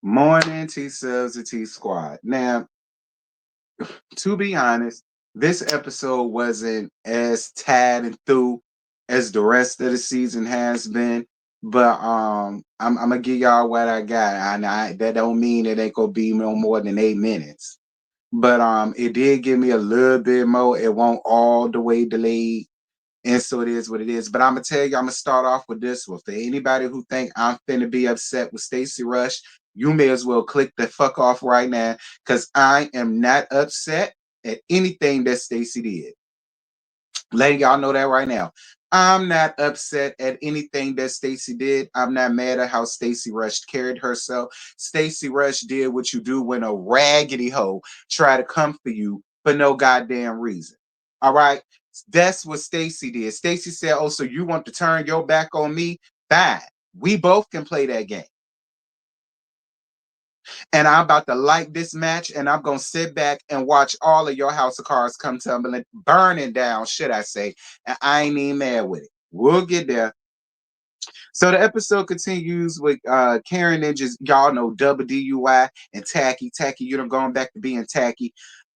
Morning, T Subs and T Squad. Now, to be honest, this episode wasn't as tad and through as the rest of the season has been. But I'm gonna give y'all what I got. And that don't mean it ain't gonna be no more than 8 minutes. But it did give me a little bit more. It won't all the way delayed. And so it is what it is. But I'm gonna tell you, I'm gonna start off with this one. For anybody who think I'm finna be upset with Stacy Rush, you may as well click the fuck off right now, because I am not upset at anything that Stacy did. Letting y'all know that right now. I'm not upset at anything that Stacy did. I'm not mad at how Stacy Rush carried herself. Stacy Rush did what you do when a raggedy hoe try to come for you for no goddamn reason. All right? That's what Stacy did. Stacy said, "Oh, so you want to turn your back on me? Fine. We both can play that game." And I'm about to like this match, and I'm gonna sit back and watch all of your house of cards come tumbling, burning down, should I say? And I ain't even mad with it. We'll get there. So the episode continues with Karen and just y'all know double DUI and Tacky. Tacky, you know, going back to being Tacky.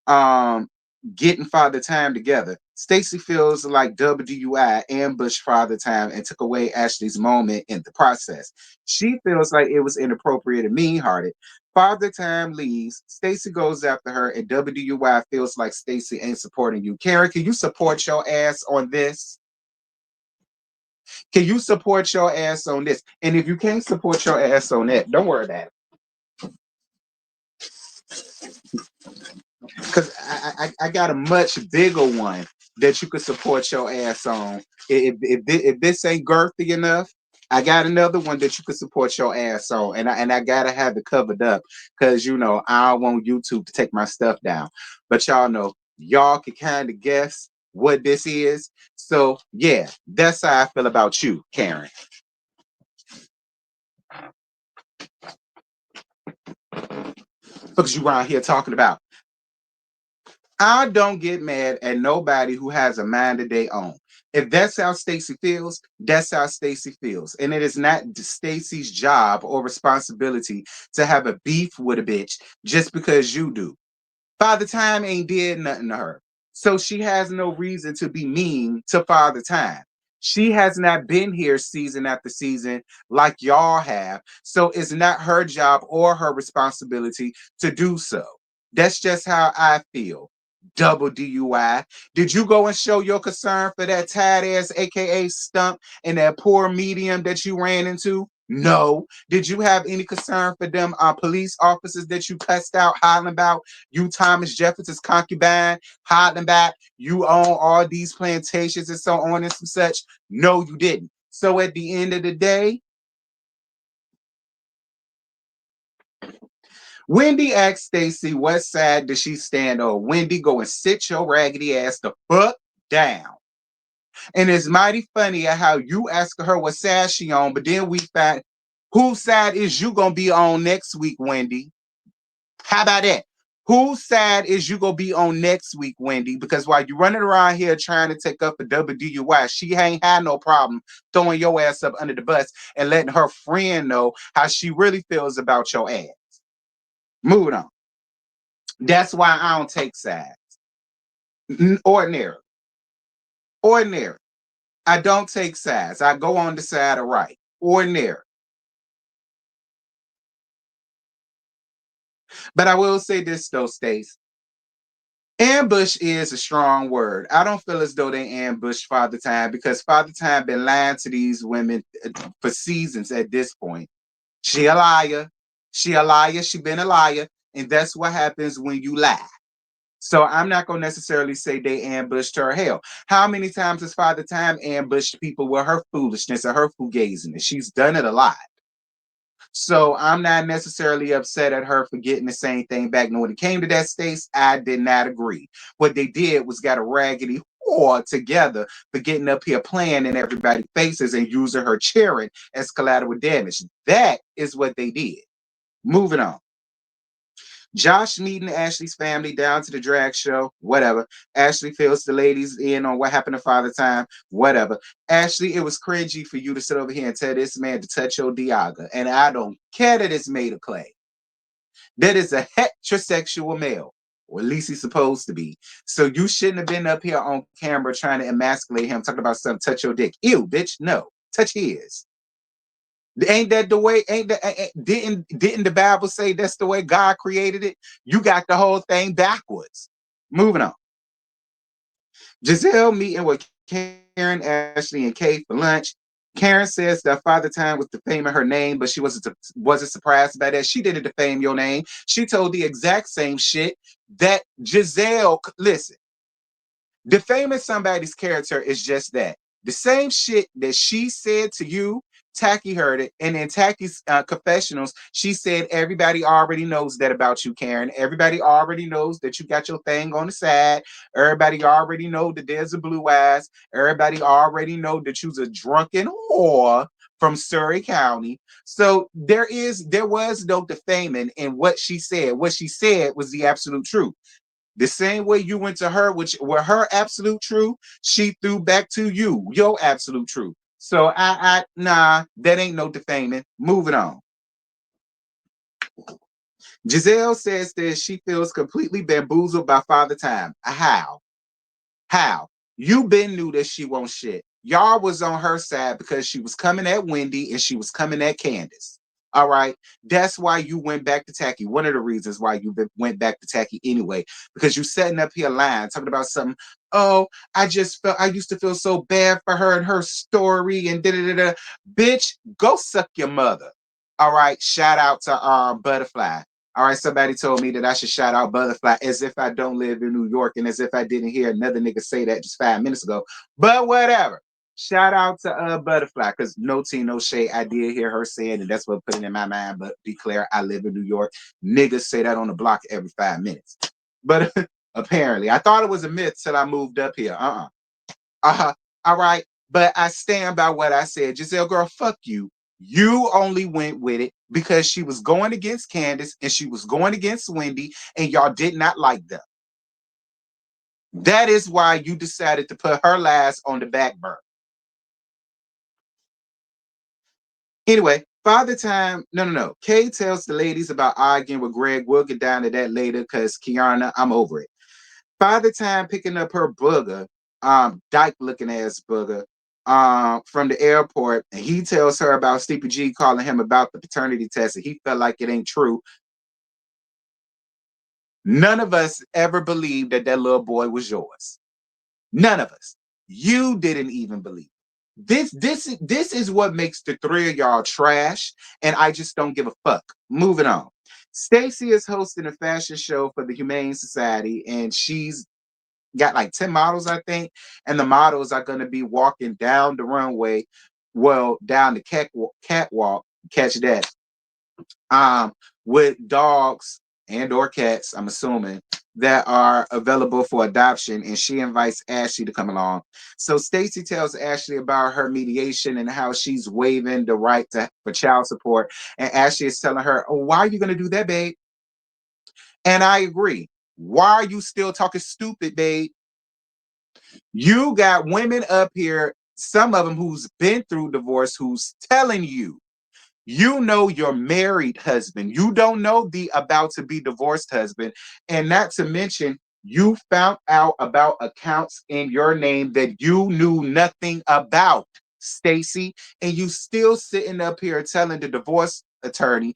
Um, Getting Father Time together. Stacy feels like double DUI ambushed Father Time and took away Ashley's moment in the process. She feels like it was inappropriate and mean-hearted. Father Time leaves. Stacy goes after her, and WDUI feels like Stacy ain't supporting you. Karen, can you support your ass on this? Can you support your ass on this? And if you can't support your ass on that, don't worry about it. Because I got a much bigger one that you could support your ass on. If this ain't girthy enough, I got another one that you could support your ass on, and I gotta have it covered up because you know I don't want YouTube to take my stuff down. But y'all know y'all can kind of guess what this is. So yeah, that's how I feel about you, Karen. Because you around here talking about. I don't get mad at nobody who has a mind of their own. If that's how Stacy feels, that's how Stacy feels. And it is not Stacy's job or responsibility to have a beef with a bitch just because you do. Father Time ain't did nothing to her. So she has no reason to be mean to Father Time. She has not been here season after season like y'all have. So it's not her job or her responsibility to do so. That's just how I feel. Double DUI. Did you go and show your concern for that tired ass, aka stump, and that poor medium that you ran into? No. Did you have any concern for them police officers that you cussed out, hollering about? You, Thomas Jefferson's concubine, hollering back. You own all these plantations and so on and some such. No, you didn't. So at the end of the day, Wendy asked Stacy what side does she stand on. Wendy, go and sit your raggedy ass the fuck down. And it's mighty funny at how you ask her what side she on, but then we find whose side is you gonna be on next week, Wendy? How about that? Whose side is you gonna be on next week, Wendy? Because while you running around here trying to take up a WDUI, she ain't had no problem throwing your ass up under the bus and letting her friend know how she really feels about your ass. Moving on. That's why I don't take sides. Ordinary. Ordinary. I don't take sides. I go on the side of right. Ordinary. But I will say this though, Stace. Ambush is a strong word. I don't feel as though they ambushed Father Time because Father Time been lying to these women for seasons at this point. She a liar. She a liar. She been a liar. And that's what happens when you lie. So I'm not going to necessarily say they ambushed her. Hell, how many times has Father Time ambushed people with her foolishness or her fugaziness? She's done it a lot. So I'm not necessarily upset at her for getting the same thing back. And when it came to that Stace, I did not agree. What they did was got a raggedy whore together for getting up here playing in everybody's faces and using her cheering as collateral damage. That is what they did. Moving on. Josh meeting Ashley's family down to the drag show, whatever. Ashley fills the ladies in on what happened to Father Time, whatever. Ashley, it was cringy for you to sit over here and tell this man to touch your Diaga. And I don't care that it's made of clay. That is a heterosexual male, or at least he's supposed to be. So you shouldn't have been up here on camera trying to emasculate him, talking about something, touch your dick. Ew, bitch, no. Touch his. Ain't that the way? Ain't that didn't the Bible say that's the way God created it? You got the whole thing backwards. Moving on. Giselle meeting with Karen, Ashley, and Kate for lunch. Karen says that Father Time was defaming her name, but she wasn't surprised by that. She didn't defame your name. She told the exact same shit that Giselle. Listen, defaming somebody's character is just that. The same shit that she said to you, Tacky heard it. And in Tacky's confessionals, she said, everybody already knows that about you, Karen. Everybody already knows that you got your thing on the side. Everybody already know that there's a blue eyes. Everybody already know that you's a drunken whore from Surrey County. So there was no defaming in what she said. What she said was the absolute truth. The same way you went to her, which were her absolute truth, she threw back to you your absolute truth. So nah, that ain't no defaming. Moving on. Giselle says that she feels completely bamboozled by Father Time. How? How? You been knew that she won't shit. Y'all was on her side because she was coming at Wendy and she was coming at Candace. All right. That's why you went back to Tacky. One of the reasons why you went back to Tacky anyway, because you setting up here lying, talking about something. Oh, I used to feel so bad for her and her story and da da da. Bitch, go suck your mother. All right. Shout out to Butterfly. All right, somebody told me that I should shout out Butterfly as if I don't live in New York and as if I didn't hear another nigga say that just 5 minutes ago. But whatever. Shout out to Butterfly, because no tea, no shade. I did hear her saying, and that's what put it in my mind. But declare I live in New York. Niggas say that on the block every 5 minutes. But apparently, I thought it was a myth till I moved up here. All right. But I stand by what I said. Giselle, girl, fuck you. You only went with it because she was going against Candace and she was going against Wendy, and y'all did not like them. That is why you decided to put her last on the back burner. Anyway, Father Time, no. Kay tells the ladies about arguing with Greg. We'll get down to that later because Kiana, I'm over it. Father Time picking up her booger, dyke looking ass booger, from the airport, and he tells her about Sleepy G calling him about the paternity test, and he felt like it ain't true. None of us ever believed that little boy was yours. None of us. You didn't even believe. This is what makes the three of y'all trash, and I just don't give a fuck. Moving on. Stacy is hosting a fashion show for the Humane Society, and she's got like 10 models, I think, and the models are going to be walking down the runway, well, down the catwalk, catch that, with dogs and or cats, I'm assuming, that are available for adoption, and she invites Ashley to come along. So Stacy tells Ashley about her mediation and how she's waiving the right for child support, and Ashley is telling her, oh, why are you going to do that, babe? And I agree. Why are you still talking stupid, babe? You got women up here, some of them who's been through divorce, who's telling you, you know your married husband. You don't know the about to be divorced husband. And not to mention, you found out about accounts in your name that you knew nothing about, Stacy. And you still sitting up here telling the divorce attorney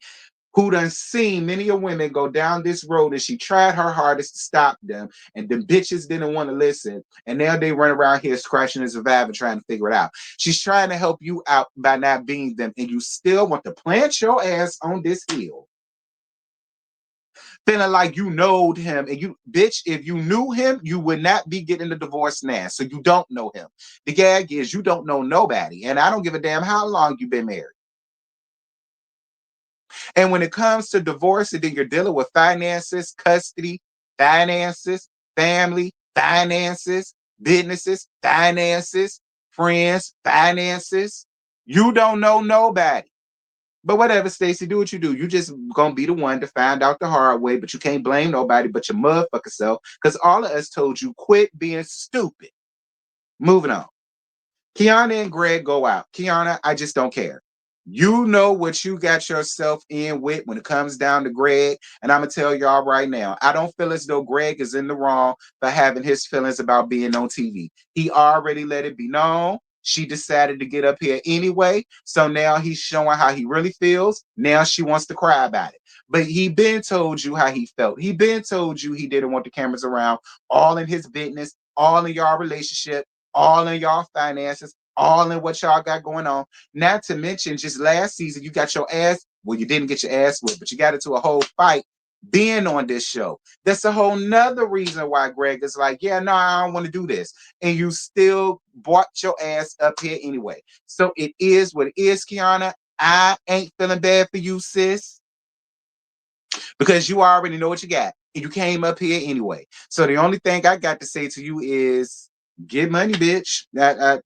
who done seen many of women go down this road, and she tried her hardest to stop them, and the bitches didn't want to listen, and now they run around here scratching and surviving trying to figure it out. She's trying to help you out by not being them, and you still want to plant your ass on this hill, feeling like you knowed him. And you, bitch, if you knew him, you would not be getting the divorce now. So you don't know him. The gag is you don't know nobody, and I don't give a damn how long you've been married. And when it comes to divorce, and then you're dealing with finances, custody, finances, family, finances, businesses, finances, friends, finances, you don't know nobody. But whatever, Stacey, do what you do. You just gonna be the one to find out the hard way, but you can't blame nobody but your motherfucker self, because all of us told you quit being stupid. Moving on. Kiana and Greg go out. Kiana, I just don't care. You know what you got yourself in with when it comes down to Greg. And I'm going to tell y'all right now, I don't feel as though Greg is in the wrong for having his feelings about being on TV. He already let it be known. She decided to get up here anyway. So now he's showing how he really feels. Now she wants to cry about it. But he been told you how he felt. He been told you he didn't want the cameras around, all in his business, all in y'all relationship, all in y'all finances, all in what y'all got going on. Not to mention, just last season, you got your ass, well, you didn't get your ass whipped, but you got into a whole fight being on this show. That's a whole nother reason why Greg is like, yeah, no, I don't want to do this. And you still brought your ass up here anyway. So it is what it is, Kiana. I ain't feeling bad for you, sis, because you already know what you got. And you came up here anyway. So the only thing I got to say to you is get money, bitch. But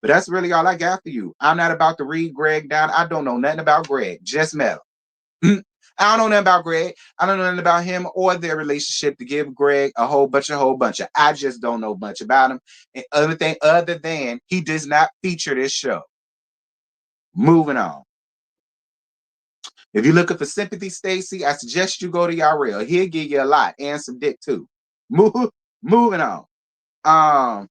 that's really all I got for you. I'm not about to read Greg down. I don't know nothing about Greg. Just met him. I don't know nothing about Greg. I don't know nothing about him or their relationship to give Greg a whole bunch of. I just don't know much about him. And other than he does not feature this show. Moving on. If you're looking for sympathy, Stacy, I suggest you go to Yarrell. He'll give you a lot and some dick too. Moving on.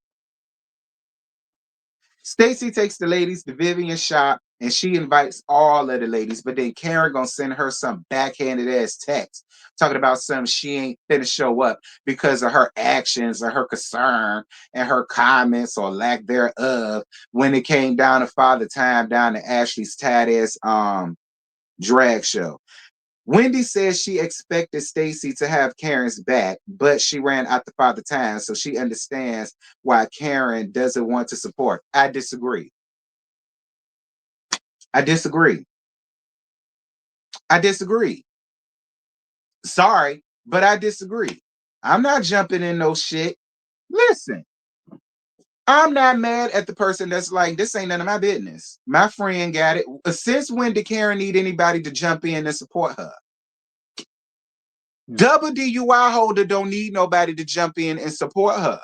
Stacy takes the ladies to Vivian's shop and she invites all of the ladies, but then Karen gonna send her some backhanded ass text talking about something she ain't finna show up because of her actions or her concern and her comments or lack thereof when it came down to Father Time down to Ashley's tight ass drag show. Wendy says she expected Stacy to have Karen's back, but she ran out the Father Time, so she understands why Karen doesn't want to support. I disagree. I disagree. I disagree. Sorry, but I disagree. I'm not jumping in no shit. Listen, I'm not mad at the person that's like, this ain't none of my business. My friend got it. Since when did Karen need anybody to jump in and support her? Double DUI holder don't need nobody to jump in and support her.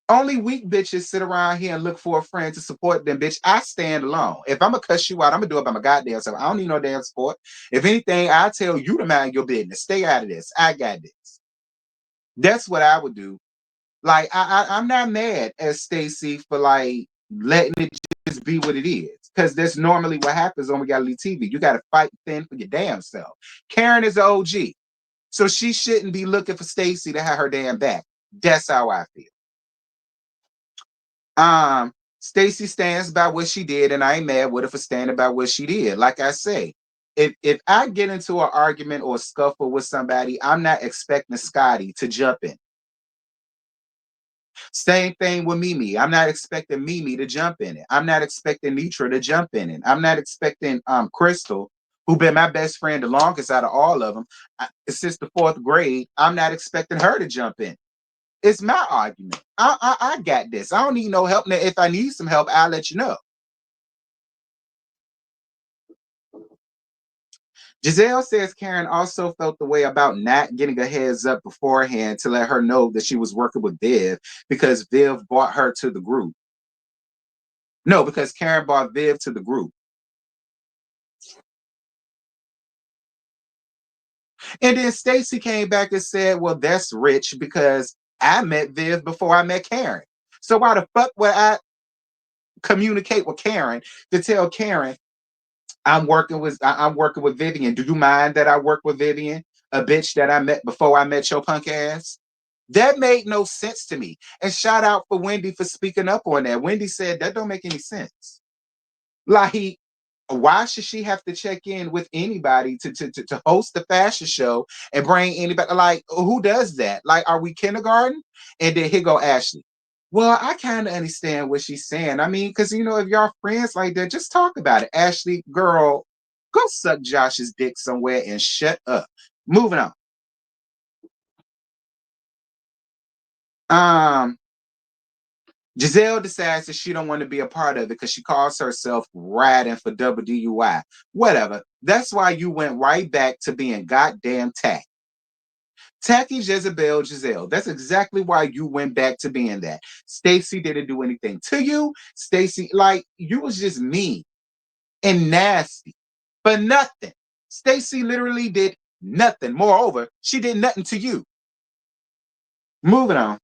Only weak bitches sit around here and look for a friend to support them, bitch. I stand alone. If I'm gonna cuss you out, I'm gonna do it by my goddamn self. I don't need no damn support. If anything, I tell you to mind your business. Stay out of this. I got this. That's what I would do. Like I'm not mad at Stacy for like letting it just be what it is, because that's normally what happens on reality TV. You got to fight thin for your damn self. Karen is an OG, so she shouldn't be looking for Stacy to have her damn back. That's how I feel. Stacy stands by what she did, and I ain't mad with her for standing by what she did. Like I say, if I get into an argument or a scuffle with somebody, I'm not expecting Scotty to jump in. Same thing with Mimi. I'm not expecting Mimi to jump in it. I'm not expecting Nitra to jump in it. I'm not expecting Crystal, who been my best friend the longest out of all of them since the 4th grade. I'm not expecting her to jump in. It's my argument. I got this. I don't need no help. Now, if I need some help, I'll let you know. Giselle says Karen also felt the way about not getting a heads up beforehand to let her know that she was working with Viv because Viv brought her to the group. No, because Karen brought Viv to the group. And then Stacy came back and said, well, that's rich because I met Viv before I met Karen. So why the fuck would I communicate with Karen to tell Karen I'm working with Vivian? Do you mind that I work with Vivian, a bitch that I met before I met your punk ass? That made no sense to me. And shout out for Wendy for speaking up on that. Wendy said that don't make any sense. Like, why should she have to check in with anybody to host the fashion show and bring anybody? Like, who does that? Like, are we kindergarten? And then here go Ashley. Well, I kind of understand what she's saying. I mean, because if y'all friends like that, just talk about it. Ashley, girl, go suck Josh's dick somewhere and shut up. Moving on. Giselle decides that she don't want to be a part of it because she calls herself riding for double DUI. Whatever. That's why you went right back to being goddamn tacky. Tacky Jezebel Giselle. That's exactly why you went back to being that. Stacy didn't do anything to you. Stacy, like, you was just mean. and nasty for nothing. Stacy literally did nothing. Moreover, she did nothing to you. Moving on.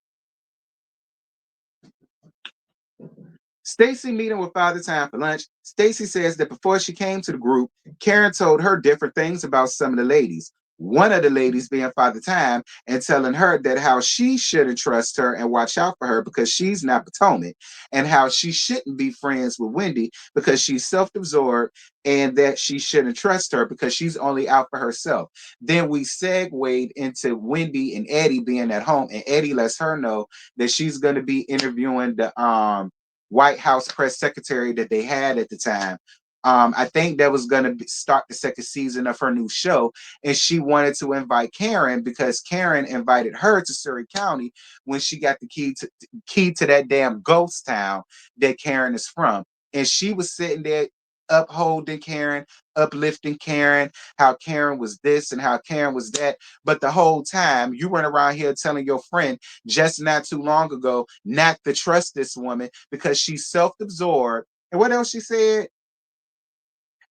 Stacy meeting with Father Time for lunch. Stacy says that before she came to the group, Karen told her different things about some of the ladies. One of the ladies being Father Time and telling her that how she shouldn't trust her and watch out for her because she's not Potomac, and how she shouldn't be friends with Wendy because she's self-absorbed, and that she shouldn't trust her because she's only out for herself. Then we segued into Wendy and Eddie being at home, and Eddie lets her know that she's going to be interviewing the White House press secretary that they had at the time. I think that was going to start the second season of her new show, and she wanted to invite Karen because Karen invited her to Surrey County when she got the key to that damn ghost town that Karen is from, and she was sitting there upholding Karen, uplifting Karen, how Karen was this and how Karen was that. But the whole time you went around here telling your friend just not too long ago not to trust this woman because she's self-absorbed. And what else she said?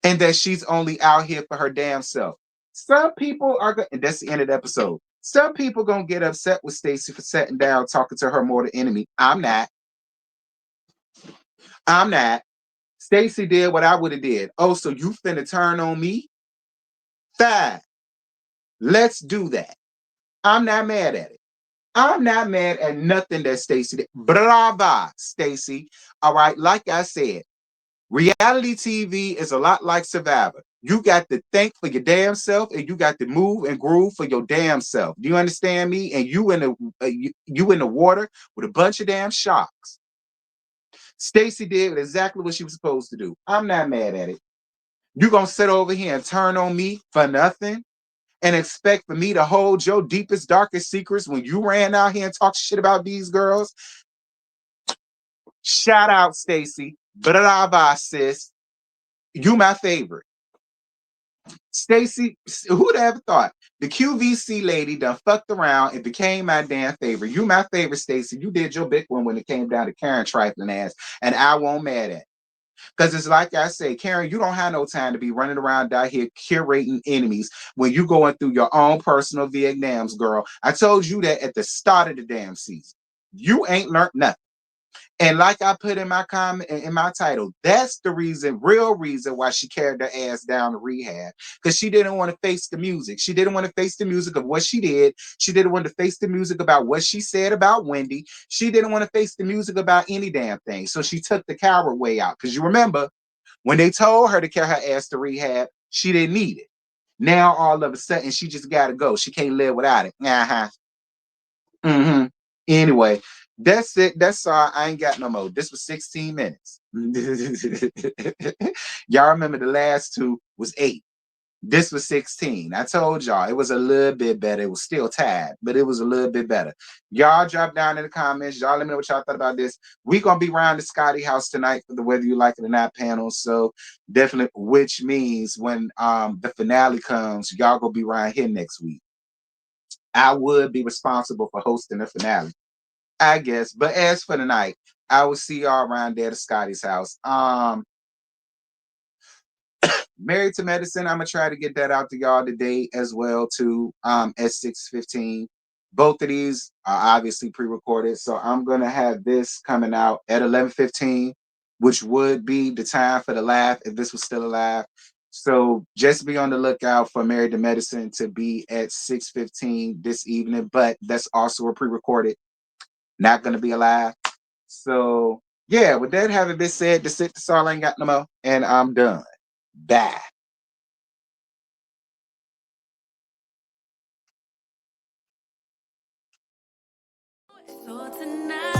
And that she's only out here for her damn self. Some people are going, and that's the end of the episode. Some people gonna get upset with Stacy for sitting down talking to her mortal enemy. I'm not. I'm not. Stacy did what I would have did. Oh, so you finna turn on me? Fine. Let's do that. I'm not mad at it. I'm not mad at nothing that Stacy did. Brava, Stacy. All right, like I said, reality TV is a lot like Survivor. You got to think for your damn self, and you got to move and groove for your damn self. Do you understand me? And you in the you in the water with a bunch of damn sharks. Stacy did exactly what she was supposed to do. I'm not mad at it. You gonna sit over here and turn on me for nothing and expect for me to hold your deepest, darkest secrets when you ran out here and talked shit about these girls? Shout out, Stacy. Brava, sis. You my favorite. Stacy, who'd ever thought the QVC lady done fucked around and became my damn favorite? You my favorite, Stacy. You did your big one when it came down to Karen trifling ass, and I won't mad at. Because it's like I say, Karen, you don't have no time to be running around out here curating enemies when you going through your own personal Vietnams, girl. I told you that at the start of the damn season. You ain't learned nothing. And like I put in my comment in my title, that's the reason, real reason why she carried her ass down to rehab. Because she didn't want to face the music. She didn't want to face the music of what she did. She didn't want to face the music about what she said about Wendy. She didn't want to face the music about any damn thing. So she took the coward way out. Because you remember, when they told her to carry her ass to rehab, she didn't need it. Now all of a sudden she just gotta go. She can't live without it. Uh-huh. Mm-hmm. Anyway, that's it. That's all. I ain't got no more. This was 16 minutes. Y'all remember the last two was 8. This was 16. I told y'all it was a little bit better. It was still tied, but it was a little bit better. Y'all drop down in the comments. Y'all let me know what y'all thought about this. We're gonna be around the Scotty house tonight for the whether you like it or not panel. So definitely, which means when the finale comes, y'all gonna be around here next week. I would be responsible for hosting the finale, I guess. But as for tonight, I will see y'all around there at Scotty's house. Married to Medicine, I'm gonna try to get that out to y'all today as well too. At 6:15. Both of these are obviously pre-recorded, so I'm gonna have this coming out at 11:15, which would be the time for the laugh if this was still alive. So just be on the lookout for Married to Medicine to be at 6:15 this evening, but that's also a pre-recorded, not gonna be alive. So yeah, with that having been said, that's all I ain't got no more, and I'm done. Bye. So tonight